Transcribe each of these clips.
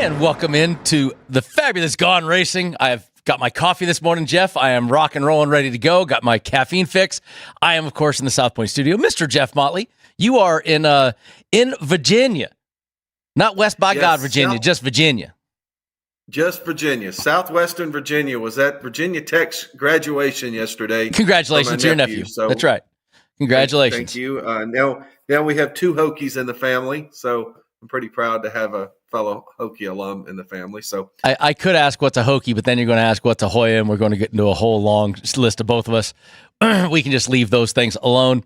And welcome into the fabulous Gaughan Racing. I've got my coffee this morning, Jeff. I am rock and rolling, ready to go. Got my caffeine fix. I am, of course, in the South Point studio. Mr. Jeff Motley, you are in Virginia. Not West by God, Virginia, just Virginia. Just Virginia. Southwestern Virginia was at Virginia Tech's graduation yesterday. Congratulations to your nephew. So that's right. Congratulations. Thank you. Now we have two Hokies in the family, so I'm pretty proud to have a fellow Hokie alum in the family. So I could ask what's a Hokie, but then you're going to ask what's a Hoya, and we're going to get into a whole long list of both of us. We can just leave those things alone.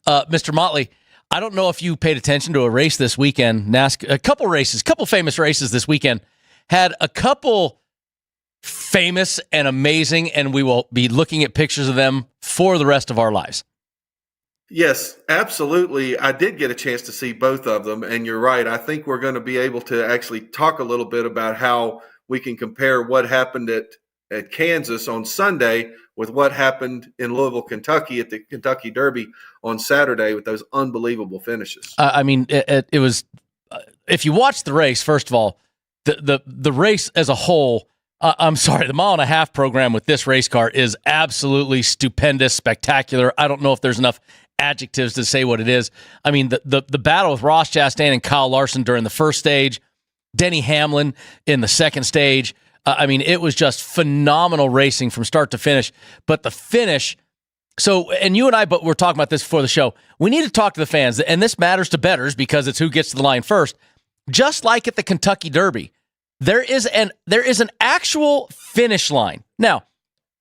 Mr. Motley, I don't know if you paid attention to a race this weekend. NASCAR, a couple famous races this weekend. Had a couple famous and amazing, and we will be looking at pictures of them for the rest of our lives. Yes, absolutely. I did get a chance to see both of them, and you're right. I think we're going to be able to actually talk a little bit about how we can compare what happened at Kansas on Sunday with what happened in Louisville, Kentucky at the Kentucky Derby on Saturday with those unbelievable finishes. It was if you watch the race, first of all, the race as a whole, the mile and a half program with this race car is absolutely stupendous, spectacular. I don't know if there's enough adjectives to say what it is. I mean, the battle with Ross Chastain and Kyle Larson during the first stage, Denny Hamlin in the second stage. It was just phenomenal racing from start to finish. But the finish, and you and I were talking about this before the show, we need to talk to the fans, and this matters to bettors because it's who gets to the line first. Just like at the Kentucky Derby, there is an actual finish line. Now,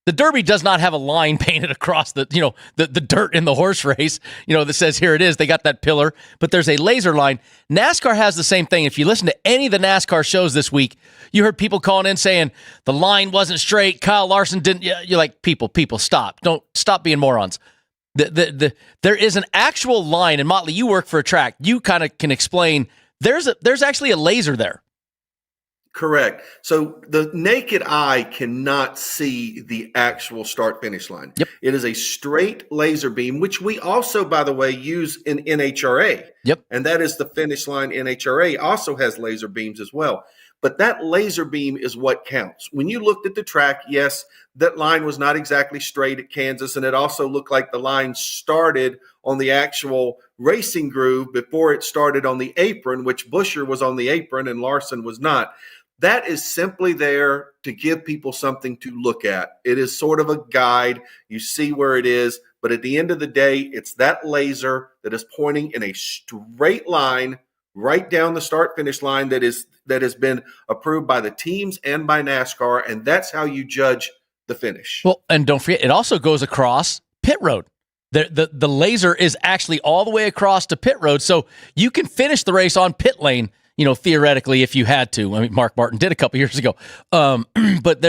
the Derby does not have a line painted across the dirt in the horse race, that says here it is. They got that pillar, but there's a laser line. NASCAR has the same thing. If you listen to any of the NASCAR shows this week, you heard people calling in saying the line wasn't straight. Kyle Larson didn't. You're like, people, stop. Don't stop being morons. There is an actual line, and Motley, you work for a track. You kind of can explain. There's actually a laser there. Correct. So the naked eye cannot see the actual start-finish line. Yep. It is a straight laser beam, which we also, by the way, use in NHRA. Yep. And that is the finish line. NHRA also has laser beams as well. But that laser beam is what counts. When you looked at the track, yes, that line was not exactly straight at Kansas, and it also looked like the line started on the actual racing groove before it started on the apron, which Buescher was on the apron and Larson was not. That is simply there to give people something to look at. It is sort of a guide. You see where it is, but at the end of the day, it's that laser that is pointing in a straight line right down the start-finish line that has been approved by the teams and by NASCAR, and that's how you judge the finish. Well, and don't forget, it also goes across pit road. The laser is actually all the way across to pit road, so you can finish the race on pit lane, theoretically, if you had to. I mean, Mark Martin did a couple years ago. But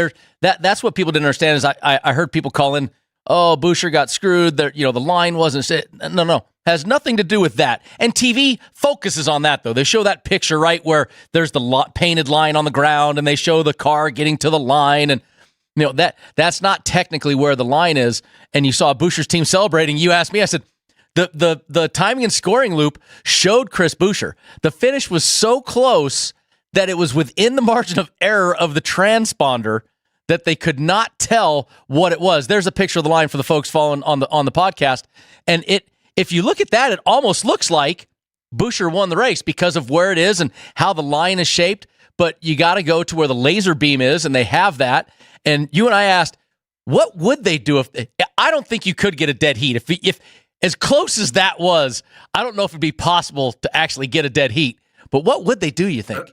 that's what people didn't understand is I heard people call in, oh, Buescher got screwed. The line wasn't set. No. Has nothing to do with that. And TV focuses on that, though. They show that picture, right, where there's the painted line on the ground, and they show the car getting to the line. And, that's not technically where the line is. And you saw Buescher's team celebrating. You asked me, I said, The timing and scoring loop showed Chris Buescher. The finish was so close that it was within the margin of error of the transponder that they could not tell what it was. There's a picture of the line for the folks following on the podcast, and if you look at that, it almost looks like Buescher won the race because of where it is and how the line is shaped. But you got to go to where the laser beam is, and they have that. And you and I asked, what would they do if? I don't think you could get a dead heat if as close as that was, I don't know if it'd be possible to actually get a dead heat. But what would they do, you think?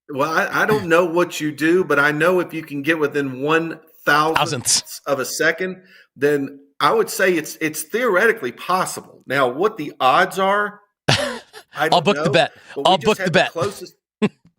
Well, I don't know what you do, but I know if you can get within 1,000th of a second, then I would say it's theoretically possible. Now, what the odds are, I'll book the bet. I'll book the bet.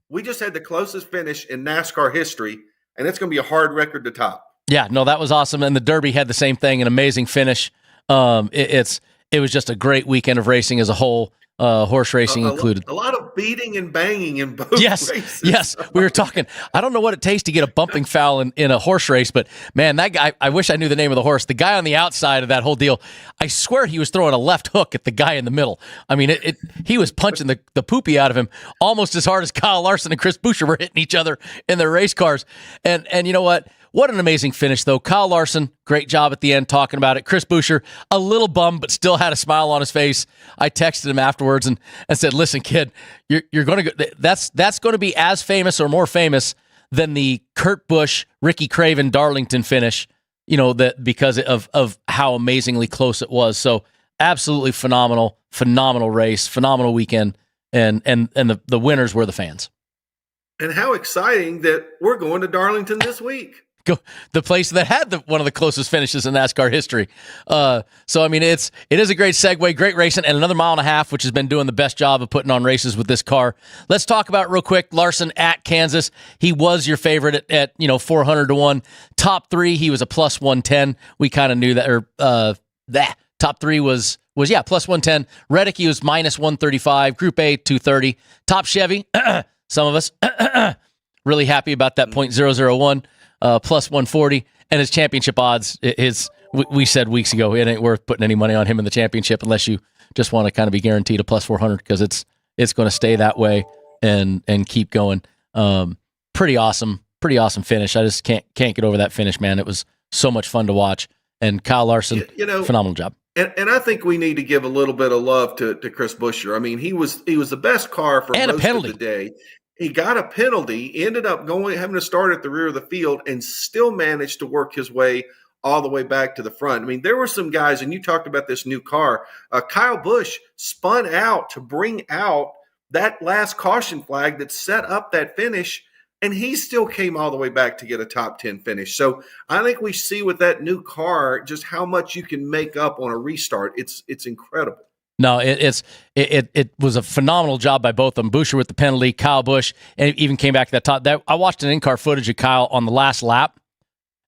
We just had the closest finish in NASCAR history, and it's going to be a hard record to top. Yeah, no, that was awesome. And the Derby had the same thing, an amazing finish. It was just a great weekend of racing as a whole. horse racing included. A lot of beating and banging in both races. Yes. We were talking. I don't know what it takes to get a bumping foul in a horse race, but man, that guy, I wish I knew the name of the horse. The guy on the outside of that whole deal, I swear he was throwing a left hook at the guy in the middle. I mean, he was punching the poopy out of him almost as hard as Kyle Larson and Chris Buescher were hitting each other in their race cars. And you know what? What an amazing finish, though. Kyle Larson, great job at the end talking about it. Chris Buescher, a little bummed, but still had a smile on his face. I texted him afterwards and said, "Listen, kid, you're going to go. That's going to be as famous or more famous than the Kurt Busch, Ricky Craven, Darlington finish. You know that because of how amazingly close it was. So absolutely phenomenal race, phenomenal weekend, and the winners were the fans. And how exciting that we're going to Darlington this week." The place that had one of the closest finishes in NASCAR history. So, I mean, it is a great segue, great racing, and another mile and a half, which has been doing the best job of putting on races with this car. Let's talk about it real quick. Larson at Kansas. He was your favorite at 400 to 1. Top three, he was a plus 110. We kind of knew that, or that. Top three was plus 110. Reddick, he was minus 135. Group A, 230. Top Chevy, some of us really happy about that .001. Plus 140, and his championship odds, we said weeks ago, it ain't worth putting any money on him in the championship unless you just want to kind of be guaranteed a plus 400 because it's going to stay that way and keep going. Pretty awesome finish. I just can't get over that finish, man. It was so much fun to watch, and Kyle Larson, phenomenal job. And I think we need to give a little bit of love to Chris Buescher. I mean, he was the best car for most of the day. He got a penalty, ended up having to start at the rear of the field, and still managed to work his way all the way back to the front. I mean, there were some guys, and you talked about this new car. Kyle Busch spun out to bring out that last caution flag that set up that finish, and he still came all the way back to get a top 10 finish. So I think we see with that new car just how much you can make up on a restart. It's incredible. No, it was a phenomenal job by both of them. Buescher with the penalty, Kyle Busch, and it even came back to that top. I watched an in-car footage of Kyle on the last lap,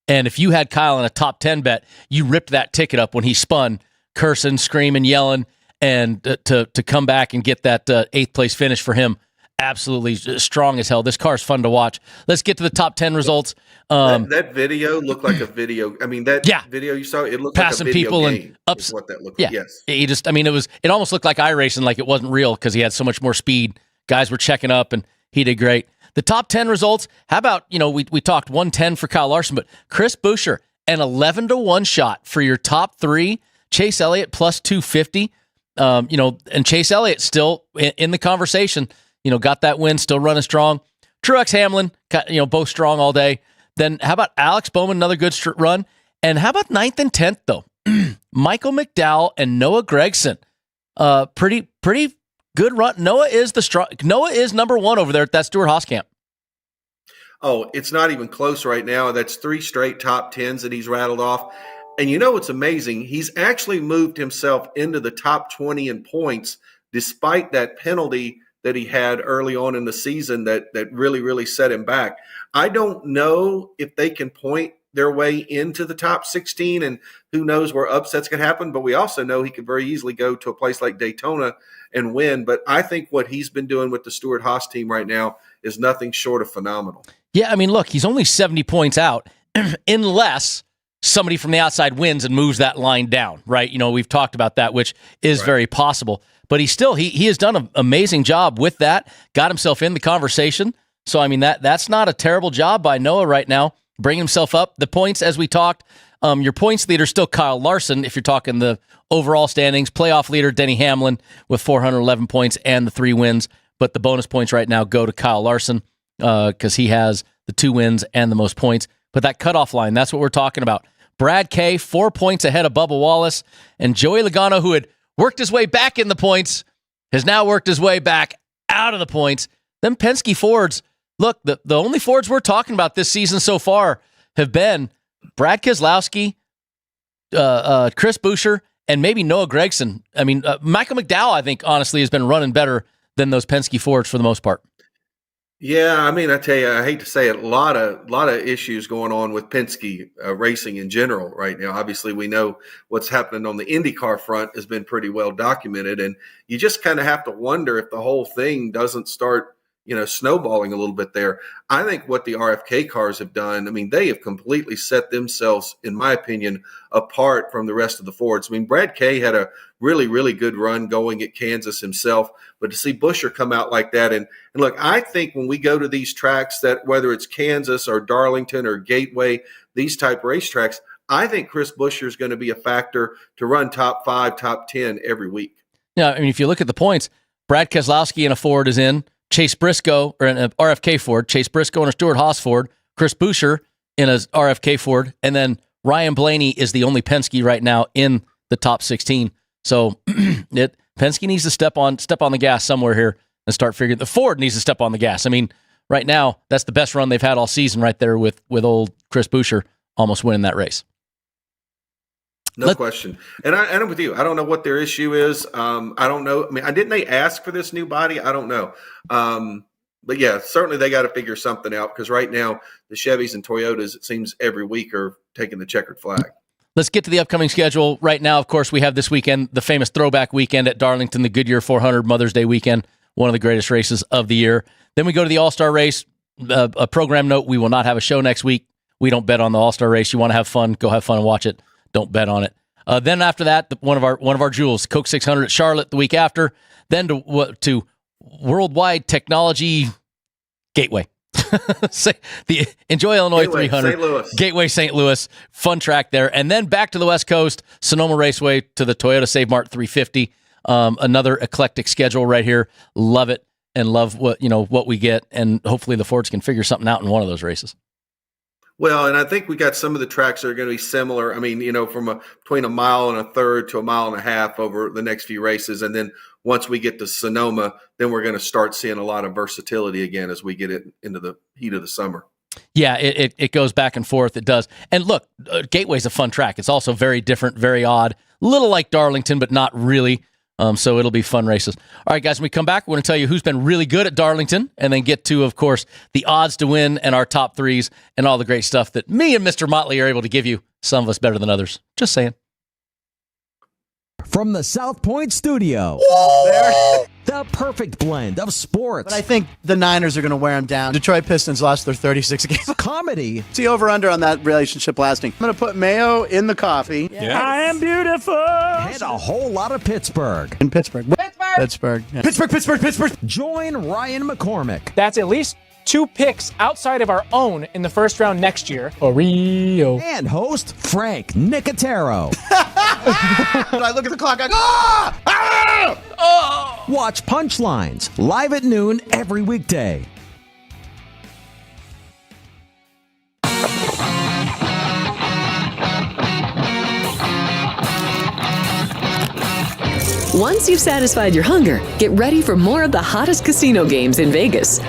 and if you had Kyle in a top 10 bet, you ripped that ticket up when he spun, cursing, screaming, yelling, and to come back and get that 8th place finish for him. Absolutely strong as hell. This car's fun to watch. Let's get to the top 10 results. That video looked like a video. I mean, video you saw, it looked passing like a video people game. And ups. What that looked like. Yes. It almost looked like iRacing, like it wasn't real because he had so much more speed. Guys were checking up, and he did great. The top 10 results. How about we talked 110 for Kyle Larson, but Chris Buescher, an 11 to 1 shot for your top three. Chase Elliott plus 250. And Chase Elliott still in the conversation. Got that win, still running strong. Truex, Hamlin, both strong all day. Then how about Alex Bowman, another good run? And how about 9th and 10th, though? Michael McDowell and Noah Gragson. Pretty good run. Noah is number one over there at that Stewart-Haas camp. Oh, it's not even close right now. That's 3 straight top 10s that he's rattled off. And what's amazing? He's actually moved himself into the top 20 in points despite that penalty that he had early on in the season that really, really set him back. I don't know if they can point their way into the top 16, and who knows where upsets can happen, but we also know he could very easily go to a place like Daytona and win. But I think what he's been doing with the Stewart-Haas team right now is nothing short of phenomenal. Yeah, I mean, look, he's only 70 points out unless somebody from the outside wins and moves that line down, right? We've talked about that, which is very possible. But he has done an amazing job with that, got himself in the conversation. So, I mean, that's not a terrible job by Noah right now, bringing himself up. The points, as we talked, your points leader still Kyle Larson, if you're talking the overall standings. Playoff leader Denny Hamlin with 411 points and the 3 wins. But the bonus points right now go to Kyle Larson because he has the 2 wins and the most points. But that cutoff line, that's what we're talking about. Brad Kay, 4 points ahead of Bubba Wallace. And Joey Logano, who had worked his way back in the points, has now worked his way back out of the points. Them Penske Fords, look, the only Fords we're talking about this season so far have been Brad Keselowski, Chris Buescher, and maybe Noah Gragson. I mean, Michael McDowell, I think, honestly, has been running better than those Penske Fords for the most part. Yeah, I mean, I tell you, I hate to say it, a lot of issues going on with Penske racing in general right now. Obviously, we know what's happening on the IndyCar front has been pretty well documented, and you just kind of have to wonder if the whole thing doesn't start, snowballing a little bit there. I think what the RFK cars have done, I mean, they have completely set themselves, in my opinion, apart from the rest of the Fords. I mean, Brad Kay had a really, really good run going at Kansas himself, but to see Buescher come out like that, and look, I think when we go to these tracks, that whether it's Kansas or Darlington or Gateway, these type racetracks, I think Chris Buescher is going to be a factor to run top 5, top 10 every week. Yeah, I mean, if you look at the points, Brad Keselowski in a Ford is in, Chase Briscoe, or an RFK Ford, Chase Briscoe in a Stewart Haas Ford, Chris Buescher in a RFK Ford, and then Ryan Blaney is the only Penske right now in the top 16. So Penske needs to step on the gas somewhere here and start figuring. The Ford needs to step on the gas. I mean, right now that's the best run they've had all season, right there with old Chris Buescher almost winning that race. No question. And I'm with you. I don't know what their issue is. I don't know. I mean, didn't they ask for this new body? I don't know. But yeah, certainly they got to figure something out, because right now the Chevys and Toyotas, it seems every week, are taking the checkered flag. Let's get to the upcoming schedule. Right now, of course, we have this weekend, the famous throwback weekend at Darlington, the Goodyear 400 Mother's Day weekend, one of the greatest races of the year. Then we go to the All-Star race. A program note, we will not have a show next week. We don't bet on the All-Star race. You want to have fun, go have fun and watch it. Don't bet on it. Then after that, one of our jewels, Coke 600 at Charlotte the week after. Then to Worldwide Technology Gateway. The Enjoy Illinois Gateway, 300. St. Louis. Gateway, St. Louis. Fun track there. And then back to the West Coast, Sonoma Raceway to the Toyota Save Mart 350. Another eclectic schedule right here. Love it and love what we get. And hopefully the Fords can figure something out in one of those races. Well, and I think we got some of the tracks that are going to be similar. I mean, from between a mile and a third to a mile and a half over the next few races. And then once we get to Sonoma, then we're going to start seeing a lot of versatility again as we get into the heat of the summer. Yeah, it goes back and forth. It does. And look, Gateway's a fun track. It's also very different, very odd, a little like Darlington, but not really. So it'll be fun races. All right, guys, when we come back, we're going to tell you who's been really good at Darlington, and then get to, of course, the odds to win and our top threes and all the great stuff that me and Mr. Motley are able to give you. Some of us better than others. Just saying. From the South Point studio, the perfect blend of sports, But I think the Niners are going to wear them down. Detroit Pistons lost their 36 games. comedy, See over-under on that relationship lasting. I'm going to put mayo in the coffee. I am beautiful, and a whole lot of Pittsburgh. In Pittsburgh. Pittsburgh. Yeah. Pittsburgh. Join Ryan McCormick, That's at least 2 picks outside of our own in the first round next year. Oreo. and host Frank Nicotero. I look at the clock, I go, ah! Watch Punchlines live at noon every weekday. Once you've satisfied your hunger, get ready for more of the hottest casino games in Vegas.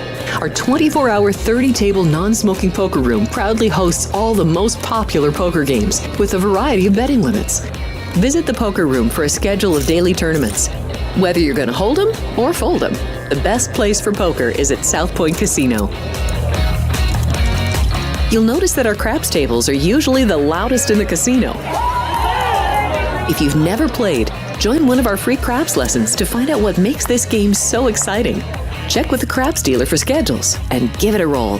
Our 24-hour, 30-table non-smoking poker room proudly hosts all the most popular poker games with a variety of betting limits. Visit the poker room for a schedule of daily tournaments. Whether you're going to hold 'em or fold 'em, the best place for poker is at South Point Casino. You'll notice that our craps tables are usually the loudest in the casino. If you've never played, join one of our free craps lessons to find out what makes this game so exciting. Check with the craps dealer for schedules and give it a roll.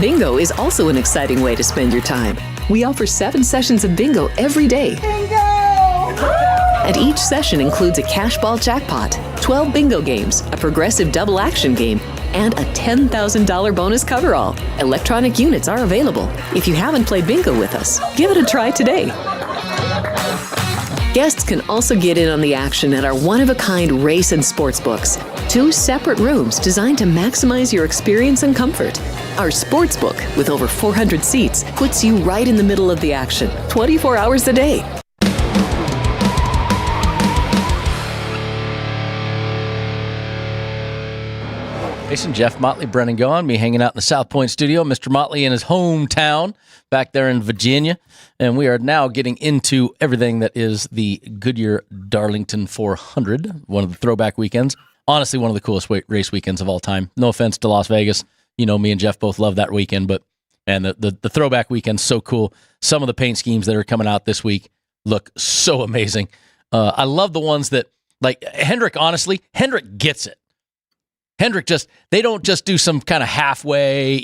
Bingo is also an exciting way to spend your time. We offer 7 sessions of bingo every day. And each session includes a cash ball jackpot, 12 bingo games, a progressive double action game, and a $10,000 bonus coverall. Electronic units are available. If you haven't played bingo with us, give it a try today. Guests can also get in on the action at our one-of-a-kind race and sports books. 2 separate rooms designed to maximize your experience and comfort. Our sports book, with over 400 seats, puts you right in the middle of the action, 24 hours a day. Jason, Jeff Motley, Brennan Gaughan, me hanging out in the South Point studio. Mr. Motley in his hometown back there in Virginia. And we are now getting into everything that is the Goodyear Darlington 400, one of the throwback weekends. honestly one of the coolest race weekends of all time. No offense to Las Vegas. Me and Jeff both love that weekend, and the throwback weekend's so cool. Some of the paint schemes that are coming out this week look so amazing. I love the ones that, like Hendrick, honestly, Hendrick gets it. Hendrick they don't just do some kind of halfway,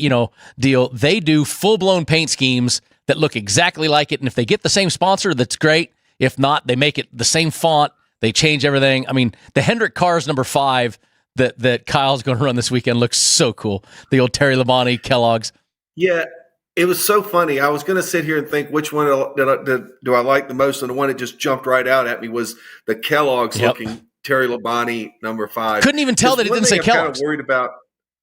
deal. They do full-blown paint schemes that look exactly like it. And if they get the same sponsor, that's great. If not, they make it the same font. They change everything. I mean, the Hendrick Cars number 5 that Kyle's going to run this weekend looks so cool. The old Terry Labonte Kellogg's. Yeah, it was so funny. I was going to sit here and think which one do I like the most, and the one that just jumped right out at me was the Kellogg's looking Terry Labonte number 5. Couldn't even tell that it didn't say Kellogg's. I'm kind of worried about.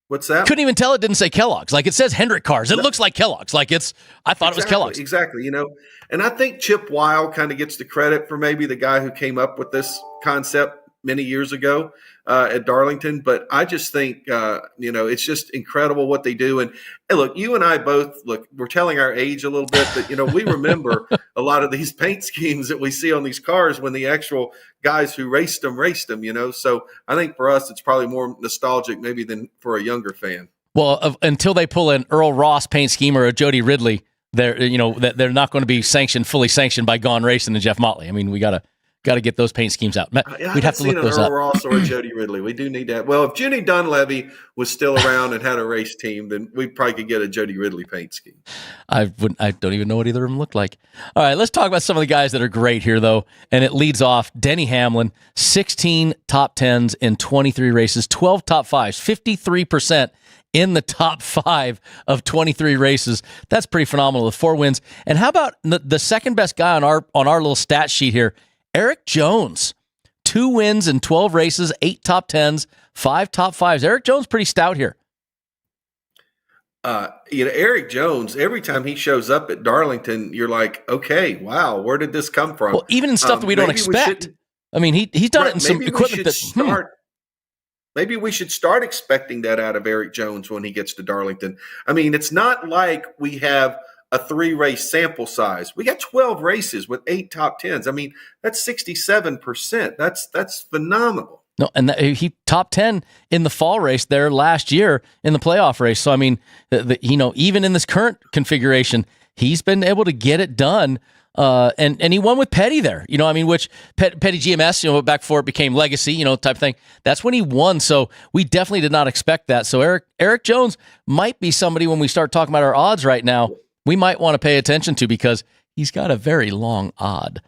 What's that? Couldn't even tell it didn't say Kellogg's. Like it says Hendrick Cars. It looks like Kellogg's. Like I thought it was Kellogg's. Exactly. And I think Chip Weil kind of gets the credit for maybe the guy who came up with this concept many years ago at Darlington. But I just think, it's just incredible what they do. And hey, look, you and I both, we're telling our age a little bit, but, we remember a lot of these paint schemes that we see on these cars when the actual guys who raced them. So I think for us, it's probably more nostalgic maybe than for a younger fan. Well, until they pull an Earl Ross paint scheme or a Jody Ridley, they're not going to be fully sanctioned by Gaughan Racing and Jeff Motley. I mean, we got to get those paint schemes out. We'd have to look those up. Earl Ross or a Jody Ridley. We do need that. Well, if Jenny Dunleavy was still around and had a race team, then we probably could get a Jody Ridley paint scheme. I don't even know what either of them looked like. All right, let's talk about some of the guys that are great here, though. And it leads off Denny Hamlin, 16 top 10s in 23 races, 12 top 5s, 53% in the top 5 of 23 races. That's pretty phenomenal with 4 wins. And how about the second best guy on our little stat sheet here? Eric Jones, 2 wins in 12 races, 8 top 10s, 5 top 5s. Eric Jones pretty stout here. Eric Jones, every time he shows up at Darlington, you're like, okay, wow, where did this come from? Well, even in stuff that we don't expect. I mean, he's done it in some equipment Maybe we should start expecting that out of Eric Jones when he gets to Darlington. I mean, it's not like we have a 3-race sample size. We got 12 races with 8 top 10s. I mean, that's 67%. That's phenomenal. No, and he top 10 in the fall race there last year in the playoff race. So I mean, even in this current configuration, he's been able to get it done. And he won with Petty there, which Petty GMS, back before it became Legacy, type of thing. That's when he won. So we definitely did not expect that. So Eric Jones might be somebody when we start talking about our odds right now, we might want to pay attention to because he's got a very long odd.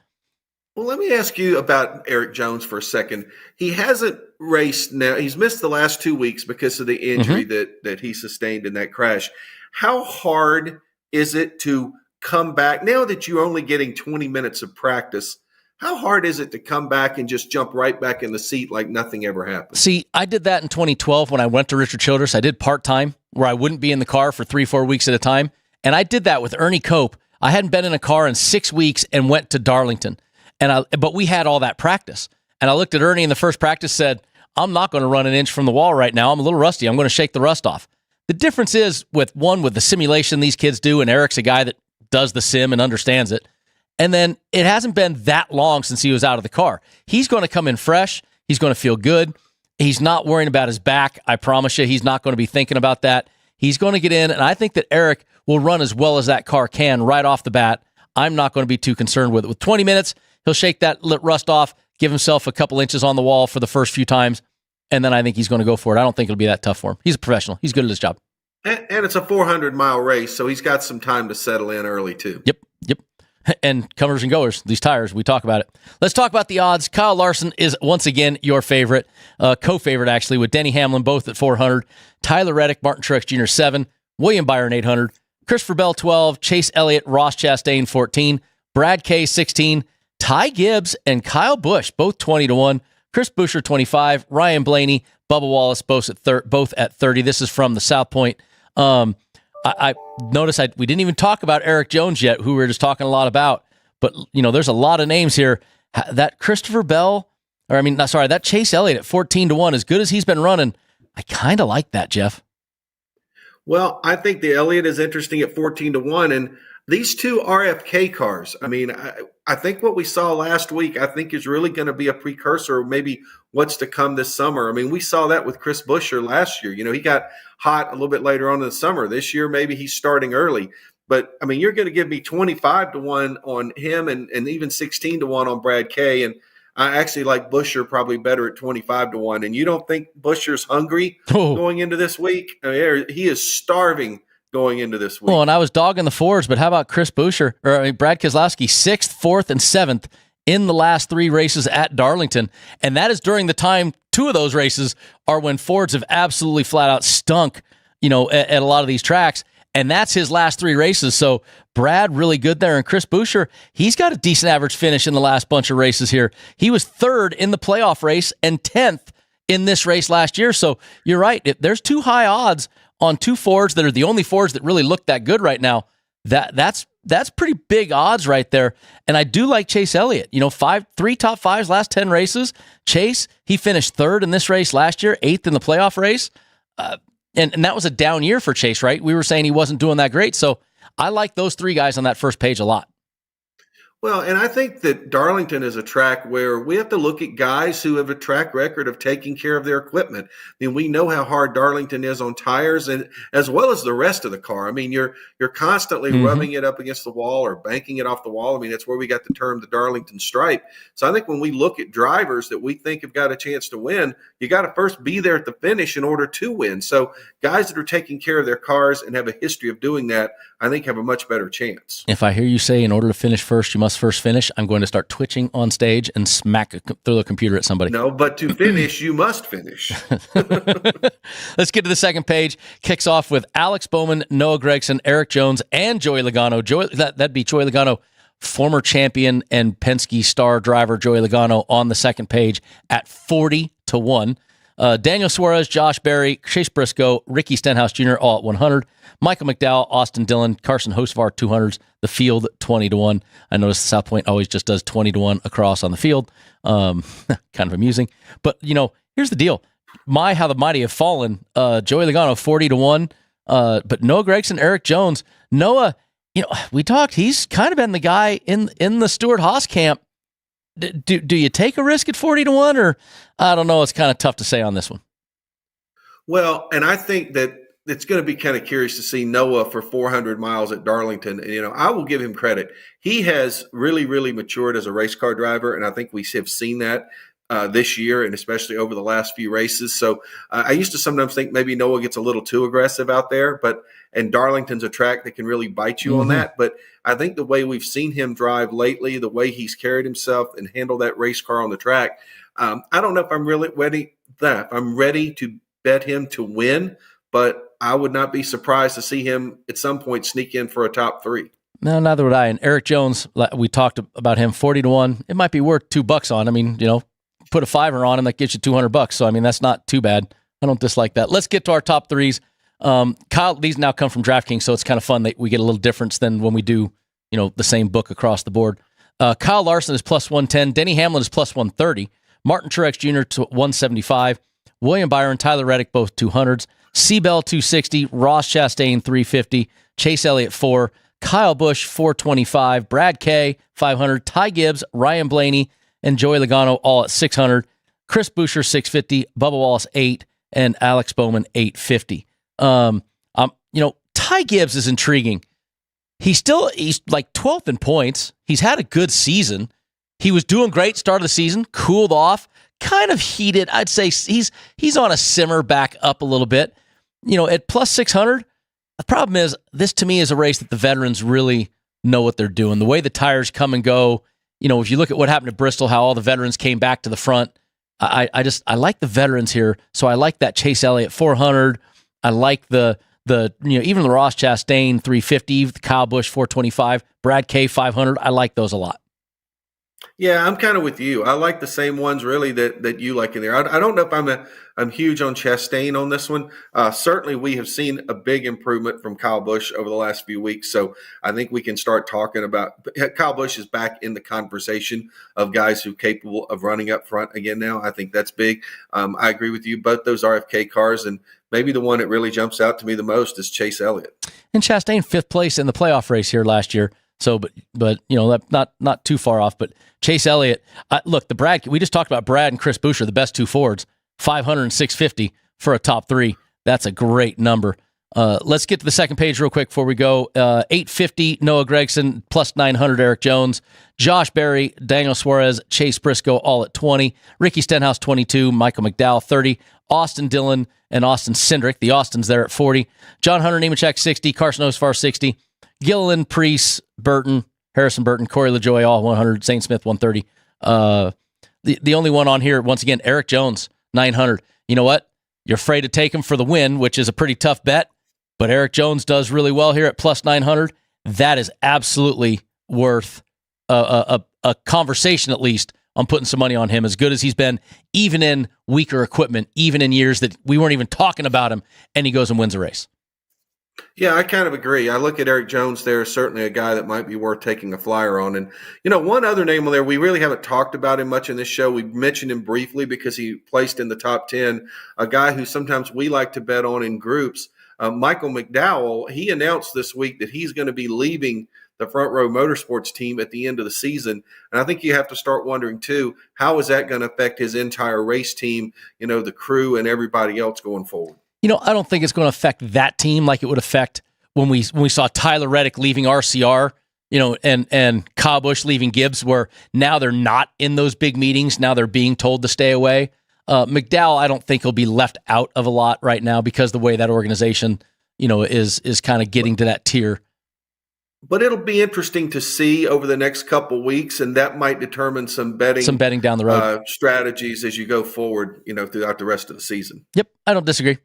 Well, let me ask you about Eric Jones for a second. He hasn't raced now. He's missed the last 2 weeks because of the injury that he sustained in that crash. How hard is it to come back now that you're only getting 20 minutes of practice? How hard is it to come back and just jump right back in the seat like nothing ever happened? See, I did that in 2012 when I went to Richard Childress. I did part-time where I wouldn't be in the car for 3-4 weeks at a time. And I did that with Ernie Cope. I hadn't been in a car in 6 weeks and went to Darlington. But we had all that practice. And I looked at Ernie in the first practice, said, I'm not going to run an inch from the wall right now. I'm a little rusty. I'm going to shake the rust off. The difference is with the simulation these kids do, and Eric's a guy that does the sim and understands it. And then it hasn't been that long since he was out of the car. He's going to come in fresh. He's going to feel good. He's not worrying about his back. I promise you, he's not going to be thinking about that. He's going to get in, and I think that Eric will run as well as that car can right off the bat. I'm not going to be too concerned with it. With 20 minutes, he'll shake that rust off, give himself a couple inches on the wall for the first few times, and then I think he's going to go for it. I don't think it'll be that tough for him. He's a professional. He's good at his job. And it's a 400-mile race, so he's got some time to settle in early, too. Yep. And comers and goers, these tires, we talk about it. Let's talk about the odds. Kyle Larson is, once again, your favorite, co-favorite, actually, with Denny Hamlin, both at 400. Tyler Reddick, Martin Truex Jr., 7. William Byron, 800. Christopher Bell, 12. Chase Elliott, Ross Chastain, 14. Brad Kay, 16. Ty Gibbs and Kyle Busch, both 20-1. Chris Buescher, 25. Ryan Blaney, Bubba Wallace, both at 30. This is from the South Point. I noticed we didn't even talk about Eric Jones yet, who we were just talking a lot about. But, there's a lot of names here. That Christopher Bell, that Chase Elliott at 14-1, as good as he's been running, I kind of like that, Jeff. Well, I think the Elliott is interesting at 14-1, and these two RFK cars. I mean, I think what we saw last week, I think is really going to be a precursor of maybe what's to come this summer. I mean, we saw that with Chris Buescher last year. He got hot a little bit later on in the summer. This year, maybe he's starting early. But, I mean, you're going to give me 25-1 on him and even 16-1 on Brad Kay. And I actually like Buescher probably better at 25-1. And you don't think Buescher's hungry going into this week? I mean, he is starving going into this week. Well, and I was dogging the Fords, but how about Chris Buescher, Brad Keselowski, 6th, 4th, and 7th in the last 3 races at Darlington. And that is during the time 2 of those races are when Fords have absolutely flat out stunk, at a lot of these tracks. And that's his last 3 races. So Brad, really good there. And Chris Buescher, he's got a decent average finish in the last bunch of races here. He was 3rd in the playoff race and 10th in this race last year. So you're right. If there's 2 high odds on 2 Fords that are the only Fords that really look that good right now, that's pretty big odds right there. And I do like Chase Elliott. 3 top 5s last 10 races. Chase, he finished 3rd in this race last year, 8th in the playoff race. And that was a down year for Chase, right? We were saying he wasn't doing that great. So I like those 3 guys on that first page a lot. Well, and I think that Darlington is a track where we have to look at guys who have a track record of taking care of their equipment. I mean, we know how hard Darlington is on tires, and as well as the rest of the car. I mean, you're constantly rubbing it up against the wall or banking it off the wall. I mean, that's where we got the term the Darlington stripe. So I think when we look at drivers that we think have got a chance to win, you got to first be there at the finish in order to win. So guys that are taking care of their cars and have a history of doing that, I think have a much better chance. If I hear you say in order to finish first, you must first finish, I'm going to start twitching on stage and throw the computer at somebody. No, but to finish, you must finish. Let's get to the second page. Kicks off with Alex Bowman, Noah Gragson, Eric Jones, and Joey Logano. That'd be Joey Logano, former champion and Penske star driver Joey Logano on the second page at 40-1. Daniel Suarez, Josh Berry, Chase Briscoe, Ricky Stenhouse Jr. all at 100. Michael McDowell, Austin Dillon, Carson Hocevar 200s. The field 20-1. I noticed South Point always just does 20-1 across on the field. Kind of amusing. But here's the deal. How the mighty have fallen. Joey Logano 40-1. But Noah Gragson, Eric Jones. Noah, we talked. He's kind of been the guy in the Stewart-Haas camp. Do you take a risk at 40-1, or I don't know? It's kind of tough to say on this one. Well, and I think that it's going to be kind of curious to see Noah for 400 miles at Darlington. And, I will give him credit. He has really, really matured as a race car driver, and I think we have seen that this year and especially over the last few races. So I used to sometimes think maybe Noah gets a little too aggressive out there, and Darlington's a track that can really bite you on that. But I think the way we've seen him drive lately, the way he's carried himself and handled that race car on the track, I don't know if I'm really ready. If I'm ready to bet him to win, but I would not be surprised to see him at some point sneak in for a top 3. No, neither would I. And Eric Jones, we talked about him, 40-1. It might be worth $2 on. I mean, put a $5 on him, that gets you $200. So I mean, that's not too bad. I don't dislike that. Let's get to our top 3s. Kyle, these now come from DraftKings, so it's kind of fun that we get a little difference than when we do, the same book across the board. Kyle Larson is plus 110. Denny Hamlin is plus 130. Martin Truex Jr. to 175. William Byron, Tyler Reddick, both 200s. Seabell 260. Ross Chastain 350. Chase Elliott 4. Kyle Busch 425. Brad Kay 500. Ty Gibbs, Ryan Blaney, and Joey Logano all at 600. Chris Buescher 650. Bubba Wallace 8, and Alex Bowman 850. Ty Gibbs is intriguing. He's like 12th in points. He's had a good season. He was doing great start of the season, cooled off, kind of heated. I'd say he's on a simmer back up a little bit. At plus 600, the problem is this to me is a race that the veterans really know what they're doing. The way the tires come and go, if you look at what happened at Bristol, how all the veterans came back to the front, I like the veterans here. So I like that Chase Elliott 400. I like the even the Ross Chastain 350, the Kyle Busch 425, Brad Kay 500. I like those a lot. Yeah, I'm kind of with you. I like the same ones really that you like in there. I don't know if I'm huge on Chastain on this one. Certainly, we have seen a big improvement from Kyle Busch over the last few weeks. So I think we can start talking about Kyle Busch is back in the conversation of guys who are capable of running up front again now. I think that's big. I agree with you. Both those RFK cars, and maybe the one that really jumps out to me the most is Chase Elliott. And Chastain, 5th place in the playoff race here last year. So, but not too far off. But Chase Elliott, look, we just talked about Brad and Chris Buescher, the best two Fords, 500 and 650 for a top three. That's a great number. Let's get to the second page real quick before we go. 850, Noah Gragson, plus 900, Eric Jones. Josh Berry, Daniel Suarez, Chase Briscoe, all at 20. Ricky Stenhouse, 22. Michael McDowell, 30. Austin Dillon and Austin Cindric. The Austins there at 40. John Hunter Nemechek, 60. Carson Osfar, 60. Gilliland, Priest, Burton, Harrison Burton, Corey LaJoie, all 100. Zane Smith, 130. The only one on here, once again, Eric Jones, 900. You know what? You're afraid to take him for the win, which is a pretty tough bet, but Eric Jones does really well here at plus 900. That is absolutely worth a conversation, at least, on putting some money on him, as good as he's been, even in weaker equipment, even in years that we weren't even talking about him, and he goes and wins a race. Yeah, I kind of agree. I look at Eric Jones there as certainly a guy that might be worth taking a flyer on. And, one other name on there, we really haven't talked about him much in this show. We've mentioned him briefly because he placed in the top 10, a guy who sometimes we like to bet on in groups. Michael McDowell, he announced this week that he's going to be leaving the Front Row Motorsports team at the end of the season. And I think you have to start wondering, too, how is that going to affect his entire race team, the crew and everybody else going forward? I don't think it's going to affect that team like it would affect when we saw Tyler Reddick leaving RCR, and Kyle Busch leaving Gibbs, where now they're not in those big meetings. Now they're being told to stay away. McDowell, I don't think he'll be left out of a lot right now because the way that organization, is kind of getting to that tier. But it'll be interesting to see over the next couple weeks, and that might determine some betting down the road strategies as you go forward, throughout the rest of the season. Yep, I don't disagree.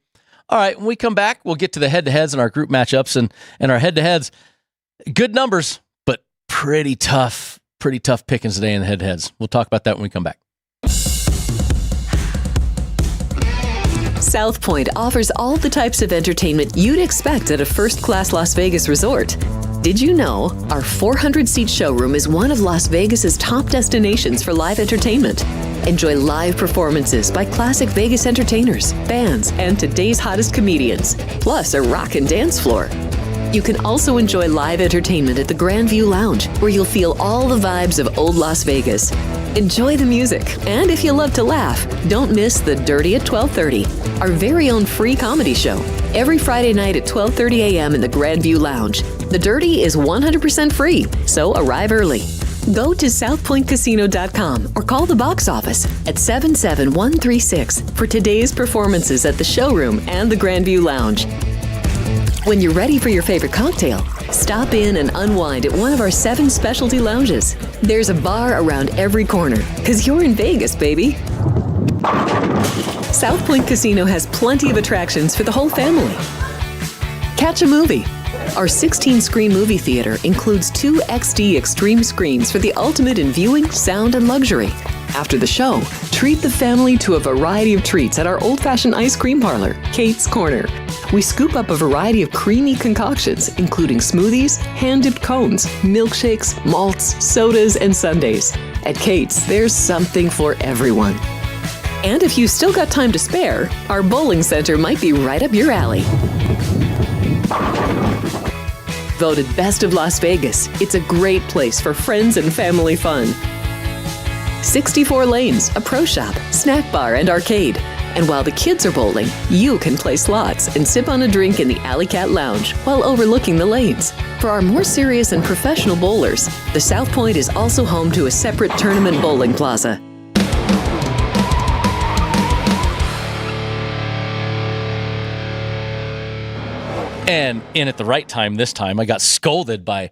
All right, when we come back, we'll get to the head-to-heads and our group matchups and our head-to-heads. Good numbers, but pretty tough pickings today in the head-to-heads. We'll talk about that when we come back. South Point offers all the types of entertainment you'd expect at a first-class Las Vegas resort. Did you know our 400-seat showroom is one of Las Vegas's top destinations for live entertainment? Enjoy live performances by classic Vegas entertainers, bands, and today's hottest comedians, plus a rockin' dance floor. You can also enjoy live entertainment at the Grand View Lounge, where you'll feel all the vibes of old Las Vegas. Enjoy the music, and if you love to laugh, don't miss The Dirty at 12:30, our very own free comedy show, every Friday night at 12:30 a.m. in the Grand View Lounge. The Dirty is 100% free, so arrive early. Go to southpointcasino.com or call the box office at 77136 for today's performances at the showroom and the Grand View Lounge. When you're ready for your favorite cocktail, stop in and unwind at one of our 7 specialty lounges. There's a bar around every corner, because you're in Vegas, baby. South Point Casino has plenty of attractions for the whole family. Catch a movie. Our 16-screen movie theater includes 2 XD Extreme screens for the ultimate in viewing, sound, and luxury. After the show, treat the family to a variety of treats at our old-fashioned ice cream parlor, Kate's Corner. We scoop up a variety of creamy concoctions, including smoothies, hand-dipped cones, milkshakes, malts, sodas, and sundaes. At Kate's, there's something for everyone. And if you've still got time to spare, our bowling center might be right up your alley. Voted Best of Las Vegas, it's a great place for friends and family fun. 64 lanes, a pro shop, snack bar, and arcade. And while the kids are bowling, you can play slots and sip on a drink in the Alley Cat Lounge while overlooking the lanes. For our more serious and professional bowlers, the South Point is also home to a separate tournament bowling plaza. And in at the right time this time, I got scolded by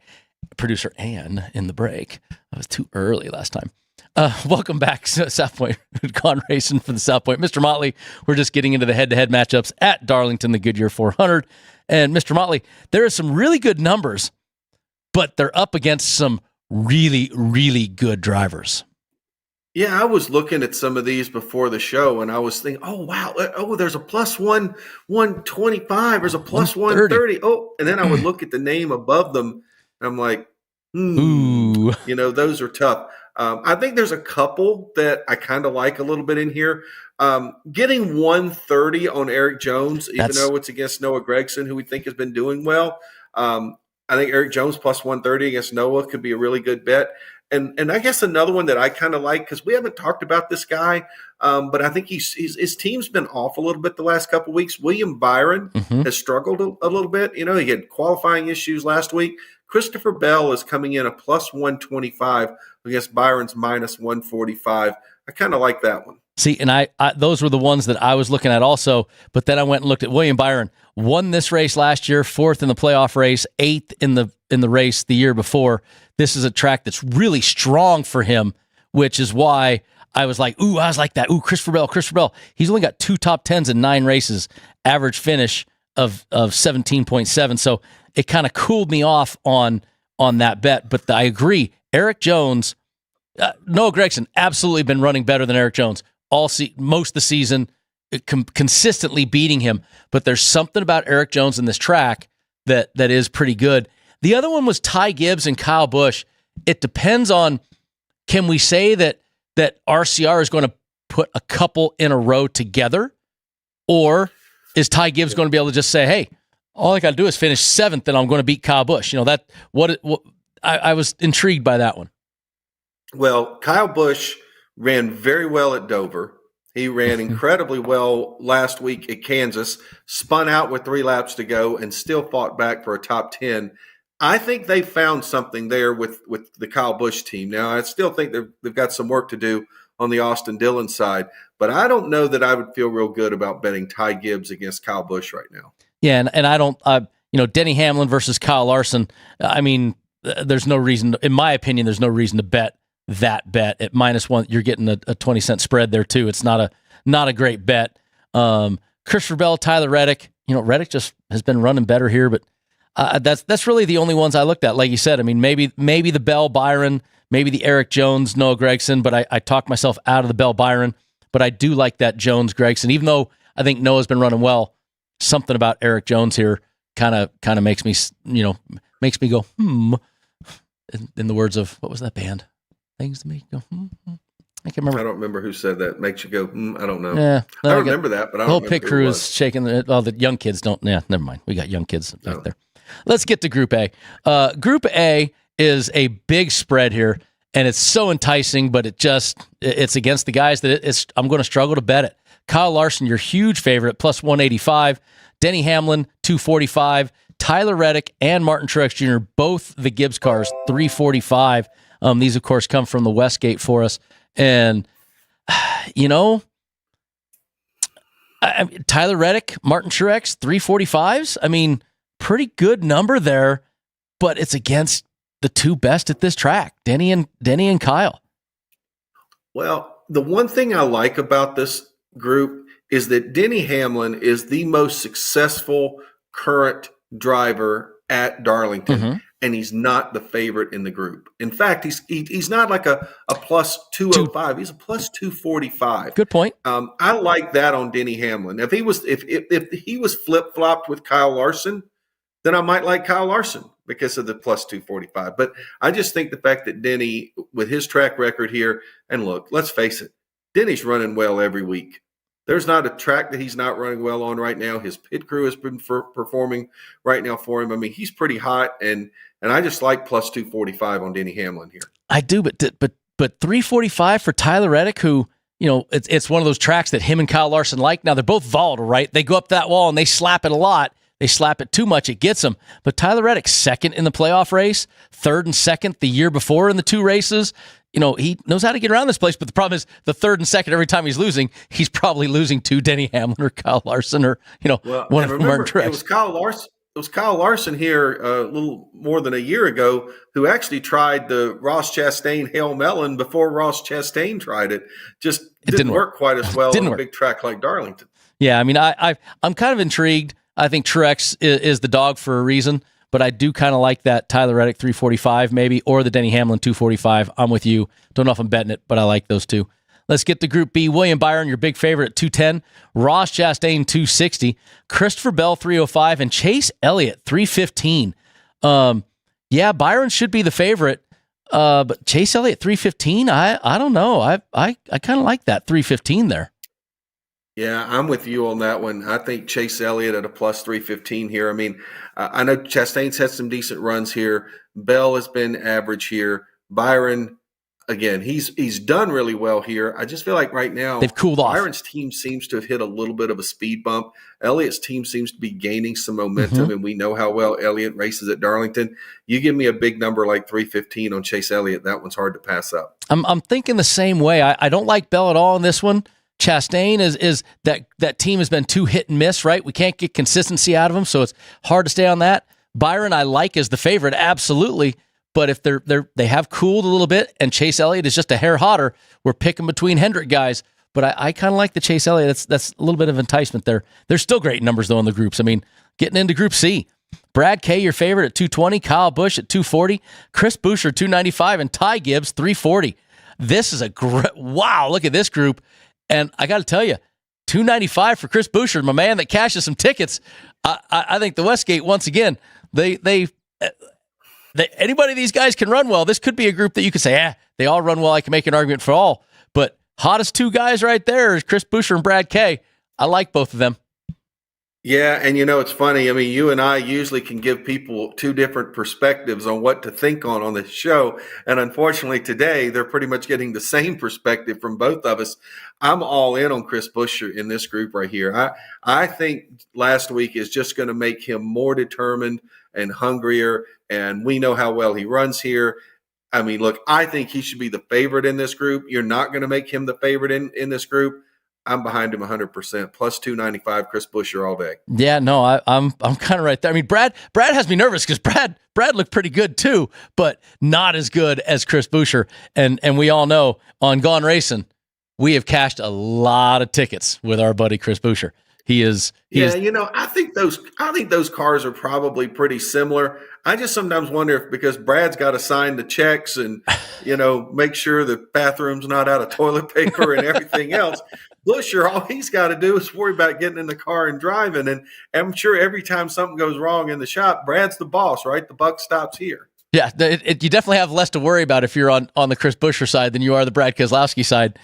producer Ann in the break. I was too early last time. Welcome back to South Point. Gaughan Racin for the South Point. Mr. Motley, we're just getting into the head-to-head matchups at Darlington, the Goodyear 400. And Mr. Motley, there are some really good numbers, but they're up against some really, really good drivers. Yeah, I was looking at some of these before the show, and I was thinking, oh, wow. Oh, there's a plus 125. There's a plus 130. Oh, and then I would look at the name above them, and I'm like, Ooh. Those are tough. I think there's a couple that I kind of like a little bit in here. Getting 130 on Eric Jones, even though it's against Noah Gragson, who we think has been doing well. I think Eric Jones plus 130 against Noah could be a really good bet. And I guess another one that I kind of like, because we haven't talked about this guy, but I think his team's been off a little bit the last couple of weeks. William Byron has struggled a little bit. You know, he had qualifying issues last week. Christopher Bell is coming in a plus 125 against Byron's minus 145. I kind of like that one. See, and I those were the ones that I was looking at also, but then I went and looked at William Byron. Won this race last year, 4th in the playoff race, 8th in the race the year before. This is a track that's really strong for him, which is why I was like that. Ooh, Christopher Bell. He's only got 2 top 10s in 9 races, average finish of 17.7. So it kind of cooled me off on that bet. But I agree. Eric Jones, Noah Gragson, absolutely been running better than Eric Jones most of the season, consistently beating him. But there's something about Eric Jones in this track that is pretty good. The other one was Ty Gibbs and Kyle Busch. It depends on, can we say that RCR is going to put a couple in a row together, or is Ty Gibbs going to be able to just say, hey, all I got to do is finish 7th and I'm going to beat Kyle Busch? You know, I was intrigued by that one. Well, Kyle Busch ran very well at Dover. He ran incredibly well last week at Kansas, spun out with 3 laps to go, and still fought back for a top 10. I think they found something there with the Kyle Busch team. Now, I still think they've got some work to do on the Austin Dillon side, but I don't know that I would feel real good about betting Ty Gibbs against Kyle Busch right now. Yeah, and I don't, Denny Hamlin versus Kyle Larson, I mean, there's no reason, in my opinion, there's no reason to bet that bet at -1. You're getting a 20-cent spread there too. It's not a great bet. Christopher Bell, Tyler Reddick. Reddick just has been running better here, but that's really the only ones I looked at. Like you said, I mean, maybe the Bell Byron, maybe the Eric Jones, Noah Gragson, but I talked myself out of the Bell Byron. But I do like that Jones Gragson, even though I think Noah's been running well. Something about Eric Jones here kind of makes me go in the words of, what was that band? Things to make you go, I can't remember. I don't remember who said that. Makes you go, I don't know. Yeah, I remember that, but I don't remember. The whole pit crew is shaking. The young kids don't. Yeah, never mind. We got young kids back there. Let's get to Group A. Group A is a big spread here, and it's so enticing, but it's against the guys that I'm going to struggle to bet it. Kyle Larson, your huge favorite, plus 185. Denny Hamlin, 245. Tyler Reddick and Martin Truex Jr., both the Gibbs cars, 345. These, of course, come from the Westgate for us. And, Tyler Reddick, Martin Truex, 345s. I mean, pretty good number there, but it's against the 2 best at this track, Denny and Kyle. Well, the one thing I like about this group is that Denny Hamlin is the most successful current driver at Darlington, and he's not the favorite in the group. In fact, he's not like a plus 205. He's a plus 245. Good point. I like that on Denny Hamlin. If he was flip-flopped with Kyle Larson, then I might like Kyle Larson because of the plus 245. But I just think the fact that Denny, with his track record here, and look, let's face it, Denny's running well every week. There's not a track that he's not running well on right now. His pit crew has been performing right now for him. I mean, he's pretty hot, and I just like plus 245 on Denny Hamlin here. I do, but 345 for Tyler Reddick, who, it's one of those tracks that him and Kyle Larson like. Now, they're both volatile, right? They go up that wall and they slap it a lot. They slap it too much, it gets them. But Tyler Reddick, 2nd in the playoff race, 3rd and 2nd the year before in the 2 races. He knows how to get around this place, but the problem is the 3rd and 2nd, every time he's losing, he's probably losing to Denny Hamlin or Kyle Larson or, one of Martin Truex. It was Kyle Larson here a little more than a year ago who actually tried the Ross Chastain Hail Melon before Ross Chastain tried it. It didn't work quite as well on a big track like Darlington. Yeah, I mean, I'm kind of intrigued. I think Truex is the dog for a reason, but I do kind of like that Tyler Reddick 345 maybe, or the Denny Hamlin 245. I'm with you. Don't know if I'm betting it, but I like those two. Let's get to Group B. William Byron, your big favorite, at 210. Ross Chastain, 260. Christopher Bell, 305. And Chase Elliott, 315. Byron should be the favorite, but Chase Elliott, 315. I don't know. I kind of like that 315 there. Yeah, I'm with you on that one. I think Chase Elliott at a plus 315 here. I mean, I know Chastain's had some decent runs here. Bell has been average here. Byron, again, he's done really well here. I just feel like right now They've cooled off. Byron's team seems to have hit a little bit of a speed bump. Elliott's team seems to be gaining some momentum, and we know how well Elliott races at Darlington. You give me a big number like 315 on Chase Elliott, that one's hard to pass up. I'm thinking the same way. I don't like Bell at all in this one. Chastain is that team has been too hit and miss, right? We can't get consistency out of them, so it's hard to stay on that. Byron I like as the favorite, absolutely. But if they have cooled a little bit and Chase Elliott is just a hair hotter, we're picking between Hendrick guys. But I kind of like the Chase Elliott. That's a little bit of enticement there. There's still great numbers though in the groups. I mean, getting into Group C, Brad K, your favorite at 220, Kyle Busch at 240, Chris Buescher 295, and Ty Gibbs 340. This is a great wow. Look at this group. And I got to tell you, 295 for Chris Buescher, my man that cashes some tickets. I think the Westgate, once again, they anybody of these guys can run well. This could be a group that you could say, they all run well. I can make an argument for all. But hottest two guys right there is Chris Buescher and Brad K. I like both of them. Yeah, and it's funny. I mean, you and I usually can give people two different perspectives on what to think on this show. And unfortunately today, they're pretty much getting the same perspective from both of us. I'm all in on Chris Buescher in this group right here. I think last week is just going to make him more determined and hungrier, and we know how well he runs here. I mean, look, I think he should be the favorite in this group. You're not going to make him the favorite in this group. I'm behind him 100%. Plus 295, Chris Buescher all day. Yeah, no, I'm kind of right there. I mean, Brad has me nervous because Brad looked pretty good too, but not as good as Chris Buescher. And we all know on Gaughan Racin, we have cashed a lot of tickets with our buddy Chris Buescher. I think those cars are probably pretty similar. I just sometimes wonder if because Brad's got to sign the checks and make sure the bathroom's not out of toilet paper and everything else. Buescher, all he's got to do is worry about getting in the car and driving. And I'm sure every time something goes wrong in the shop, Brad's the boss, right? The buck stops here. Yeah, you definitely have less to worry about if you're on the Chris Buescher side than you are the Brad Keselowski side.